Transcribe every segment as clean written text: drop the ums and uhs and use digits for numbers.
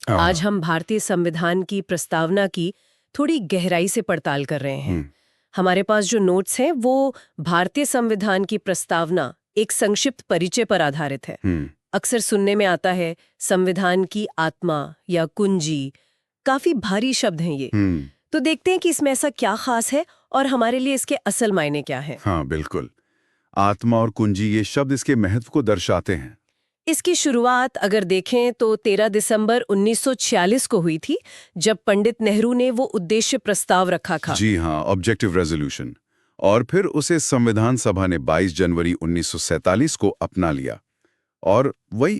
आज हम भारतीय संविधान की प्रस्तावना की थोड़ी गहराई से पड़ताल कर रहे हैं। हमारे पास जो नोट्स हैं वो भारतीय संविधान की प्रस्तावना एक संक्षिप्त परिचय पर आधारित है। अक्सर सुनने में आता है संविधान की आत्मा या कुंजी, काफी भारी शब्द हैं ये। तो देखते हैं कि इसमें ऐसा क्या खास है और हमारे लिए इसके असल मायने क्या है। हाँ बिल्कुल, आत्मा और कुंजी ये शब्द इसके महत्व को दर्शाते हैं। इसकी शुरुआत अगर देखें तो 13 दिसंबर 1946 को हुई थी, जब पंडित नेहरू ने वो उद्देश्य प्रस्ताव रखा था। जी हाँ, ऑब्जेक्टिव रेजोल्यूशन। और फिर उसे संविधान सभा ने 22 जनवरी 1947 को अपना लिया और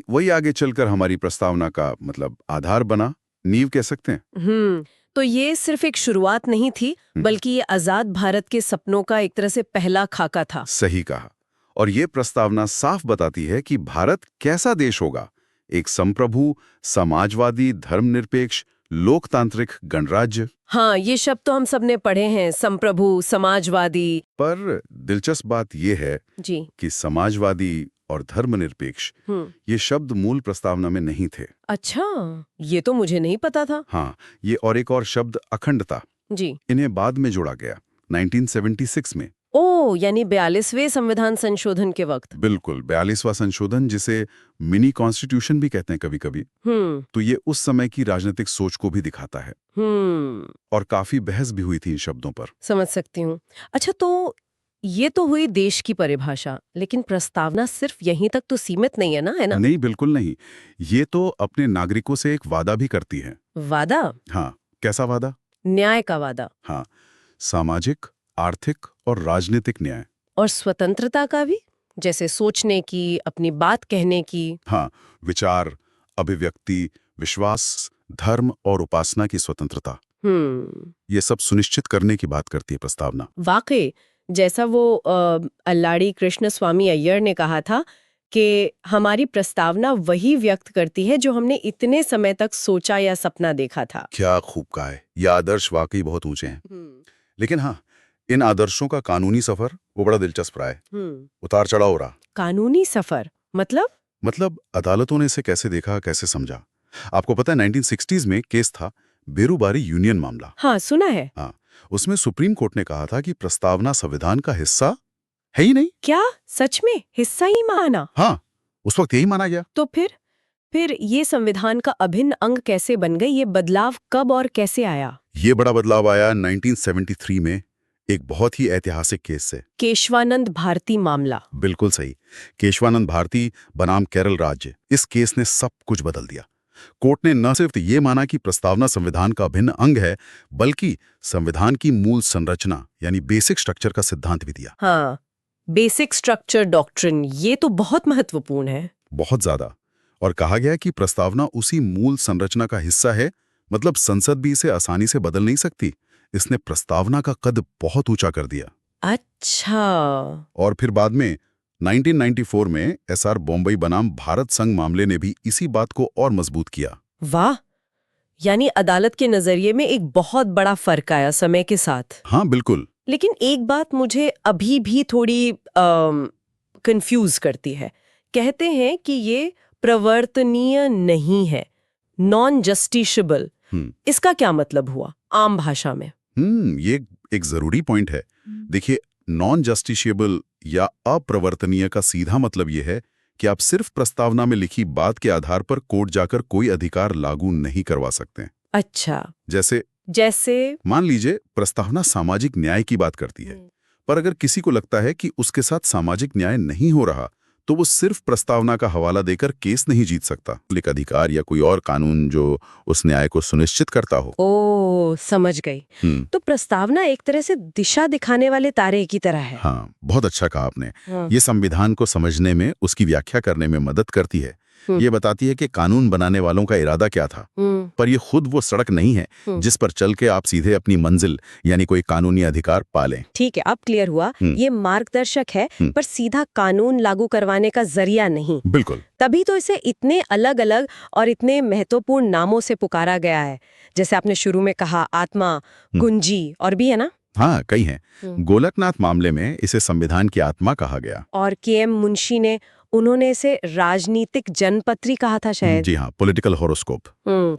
वही आगे चलकर हमारी प्रस्तावना का मतलब आधार बना, नींव कह सकते हैं। तो ये सिर्फ एक शुरुआत नहीं थी, बल्कि ये आजाद भारत के सपनों का एक तरह से पहला खाका था। सही कहा। और ये प्रस्तावना साफ बताती है कि भारत कैसा देश होगा, एक संप्रभु, समाजवादी, धर्मनिरपेक्ष, लोकतांत्रिक गणराज्य। हाँ, ये शब्द तो हम सबने पढ़े हैं, संप्रभु, समाजवादी। पर दिलचस्प बात यह है जी कि समाजवादी और धर्मनिरपेक्ष ये शब्द मूल प्रस्तावना में नहीं थे। अच्छा, ये तो मुझे नहीं पता था। हाँ, ये और एक और शब्द अखंडता, जी, इन्हें बाद में जोड़ा गया 1976 में। ओ, यानी 42वें संविधान संशोधन के वक्त। बिल्कुल, 42वां संशोधन, जिसे मिनी कॉन्स्टिट्यूशन भी कहते हैं कभी-कभी। तो ये उस समय की राजनीतिक सोच को भी दिखाता है। और काफी बहस भी हुई थी इन शब्दों पर। समझ सकती हूँ। अच्छा, तो ये तो हुई देश की परिभाषा, लेकिन प्रस्तावना सिर्फ यहीं तक तो सीमित नहीं है ना, है ना? नहीं, बिल्कुल नहीं। ये तो अपने नागरिकों से एक वादा भी करती है। वादा? हाँ, कैसा वादा? न्याय का वादा। हाँ, सामाजिक, आर्थिक और राजनीतिक न्याय। और स्वतंत्रता का भी, जैसे सोचने की, अपनी बात कहने की। हाँ, विचार, अभिव्यक्ति, विश्वास, धर्म और उपासना की स्वतंत्रता। ये सब सुनिश्चित करने की बात करती है प्रस्तावना। वाकई, जैसा वो अल्लाड़ी कृष्ण स्वामी अय्यर ने कहा था कि हमारी प्रस्तावना वही व्यक्त करती है जो हमने इतने समय तक सोचा या सपना देखा था। क्या खूब कहा है। ये आदर्श वाकई बहुत ऊंचे हैं। लेकिन हाँ, इन आदर्शों का कानूनी सफर वो बड़ा दिलचस्प रहा है। उतार चढ़ाव हो रहा। कानूनी सफर मतलब अदालतों ने इसे कैसे देखा, कैसे समझा। आपको पता है 1960s में केस था बेरूबारी यूनियन मामला। हाँ, सुना है। हाँ, उसमें सुप्रीम कोर्ट ने कहा था कि प्रस्तावना संविधान का हिस्सा है ही नहीं। क्या सच में हिस्सा ही माना? हाँ, उस वक्त यही माना गया। तो फिर ये संविधान का अभिन्न अंग कैसे बन गई? ये बदलाव कब और कैसे आया? ये बड़ा बदलाव आया 1973 में, एक बहुत ही ऐतिहासिक केस से। केशवानंद भारती मामला। बिल्कुल सही, केशवानंद भारती बनाम केरल राज्य। इस केस ने सब कुछ बदल दिया। कोर्ट ने न सिर्फ ये माना कि प्रस्तावना संविधान का अभिन्न अंग है, बल्कि संविधान की मूल संरचना यानी बेसिक स्ट्रक्चर का सिद्धांत भी दिया। हाँ, बेसिक स्ट्रक्चर डॉक्ट्रिन, ये तो बहुत महत्वपूर्ण है। बहुत ज्यादा। और कहा गया कि प्रस्तावना उसी मूल संरचना का हिस्सा है, मतलब संसद भी इसे आसानी से बदल नहीं सकती। इसने प्रस्तावना का कद बहुत ऊंचा कर दिया। अच्छा। और फिर बाद में 1994 में एसआर बॉम्बई बनाम भारत संघ मामले ने भी इसी बात को और मजबूत किया। वाह, यानी अदालत के नजरिए में एक बहुत बड़ा फर्क आया समय के साथ। हाँ बिल्कुल। लेकिन एक बात मुझे अभी भी थोड़ी कंफ्यूज करती है। कहते हैं कि ये प्रवर्तनीय नहीं है, नॉन जस्टिशेबल। इसका क्या मतलब हुआ आम भाषा में? ये एक जरूरी पॉइंट है। देखिए, नॉन जस्टिशिएबल या अप्रवर्तनीय का सीधा मतलब यह है कि आप सिर्फ प्रस्तावना में लिखी बात के आधार पर कोर्ट जाकर कोई अधिकार लागू नहीं करवा सकते। अच्छा, जैसे मान लीजिए प्रस्तावना सामाजिक न्याय की बात करती है, पर अगर किसी को लगता है कि उसके साथ सामाजिक न्याय नहीं हो रहा, तो वो सिर्फ प्रस्तावना का हवाला देकर केस नहीं जीत सकता। एक अधिकार या कोई और कानून जो उस न्याय को सुनिश्चित करता हो। ओ, समझ गई। तो प्रस्तावना एक तरह से दिशा दिखाने वाले तारे की तरह है। हाँ, बहुत अच्छा कहा आपने। ये संविधान को समझने में, उसकी व्याख्या करने में मदद करती है। ये बताती है कि कानून बनाने वालों का इरादा क्या था। पर ये खुद वो सड़क नहीं है जिस पर चल के आप सीधे अपनी मंजिल यानी कोई कानूनी अधिकार पालें। ठीक है, अब क्लियर हुआ। ये मार्गदर्शक है, पर सीधा कानून लागू करवाने का जरिया नहीं। बिल्कुल। तभी तो इसे इतने अलग अलग और इतने महत्वपूर्ण नामों से पुकारा गया है, जैसे आपने शुरू में कहा, आत्मा, कुंजी, और भी है ना? हाँ, कई हैं। गोलकनाथ मामले में इसे संविधान की आत्मा कहा गया। और के.एम. मुंशी ने उन्होंने इसे राजनीतिक जनपत्री कहा था शायद। जी हाँ, पॉलिटिकल हॉरोस्कोप।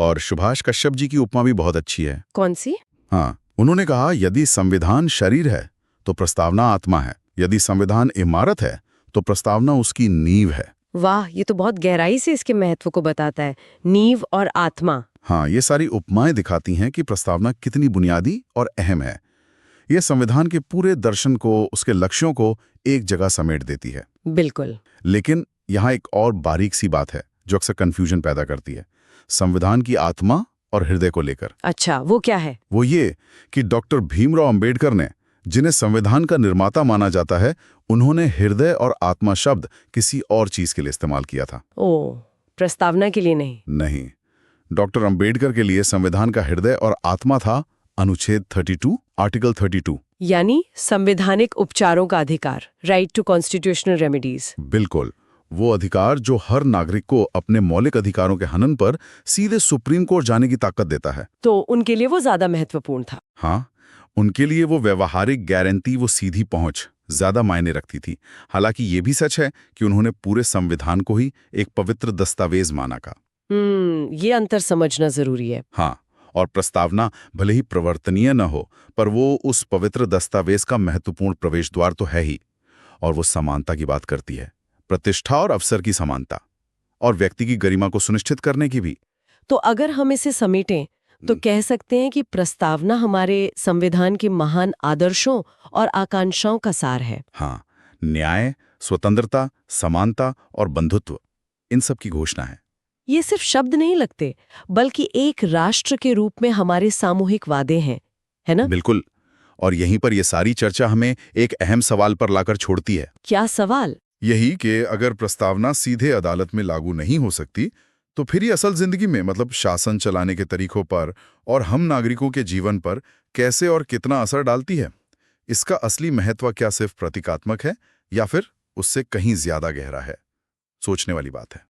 और सुभाष कश्यप जी की उपमा भी बहुत अच्छी है। कौन सी? हाँ, उन्होंने कहा यदि संविधान शरीर है तो प्रस्तावना आत्मा है, यदि संविधान इमारत है तो प्रस्तावना उसकी नींव है। वाह, ये तो बहुत गहराई से इसके महत्व को बताता है, नींव और आत्मा। हाँ, ये सारी उपमाएं दिखाती हैं कि प्रस्तावना कितनी बुनियादी और अहम है। ये संविधान के पूरे दर्शन को, उसके लक्ष्यों को एक जगह समेट देती है। बिल्कुल। लेकिन यहाँ एक और बारीक सी बात है जो अक्सर कंफ्यूजन पैदा करती है संविधान की आत्मा और हृदय को लेकर। अच्छा, वो क्या है? वो ये कि डॉक्टर भीमराव अंबेडकर ने, जिन्हें संविधान का निर्माता माना जाता है, उन्होंने हृदय और आत्मा शब्द किसी और चीज के लिए इस्तेमाल किया था। ओह, प्रस्तावना के लिए नहीं? नहीं, डॉक्टर अंबेडकर के लिए संविधान का हृदय और आत्मा था अनुच्छेद 32, आर्टिकल 32। यानी संवैधानिक उपचारों का अधिकार, राइट टू कॉन्स्टिट्यूशनल रेमेडीज। बिल्कुल, वो अधिकार जो हर नागरिक को अपने मौलिक अधिकारों के हनन पर सीधे सुप्रीम कोर्ट जाने की ताकत देता है। तो उनके लिए वो ज्यादा महत्वपूर्ण था। हाँ, उनके लिए वो व्यवहारिक गारंटी, वो सीधी पहुंच ज्यादा मायने रखती थी। हालांकि ये भी सच है कि उन्होंने पूरे संविधान को ही एक पवित्र दस्तावेज माना का। ये अंतर समझना जरूरी है। हाँ, और प्रस्तावना भले ही प्रवर्तनीय न हो, पर वो उस पवित्र दस्तावेज का महत्वपूर्ण प्रवेश द्वार तो है ही। और वो समानता की बात करती है, प्रतिष्ठा और अवसर की समानता, और व्यक्ति की गरिमा को सुनिश्चित करने की भी। तो अगर हम इसे समेटें तो कह सकते हैं कि प्रस्तावना हमारे संविधान के महान आदर्शों और आकांक्षाओं का सार है। हाँ, न्याय, स्वतंत्रता, समानता और बंधुत्व, इन सब की घोषणा है। ये सिर्फ शब्द नहीं लगते, बल्कि एक राष्ट्र के रूप में हमारे सामूहिक वादे हैं, है ना? बिल्कुल। और यहीं पर ये सारी चर्चा हमें एक अहम सवाल पर लाकर छोड़ती है। क्या सवाल? यही कि अगर प्रस्तावना सीधे अदालत में लागू नहीं हो सकती, तो फिर ये असल जिंदगी में, मतलब शासन चलाने के तरीकों पर और हम नागरिकों के जीवन पर कैसे और कितना असर डालती है। इसका असली महत्व क्या सिर्फ प्रतीकात्मक है या फिर उससे कहीं ज्यादा गहरा है? सोचने वाली बात है।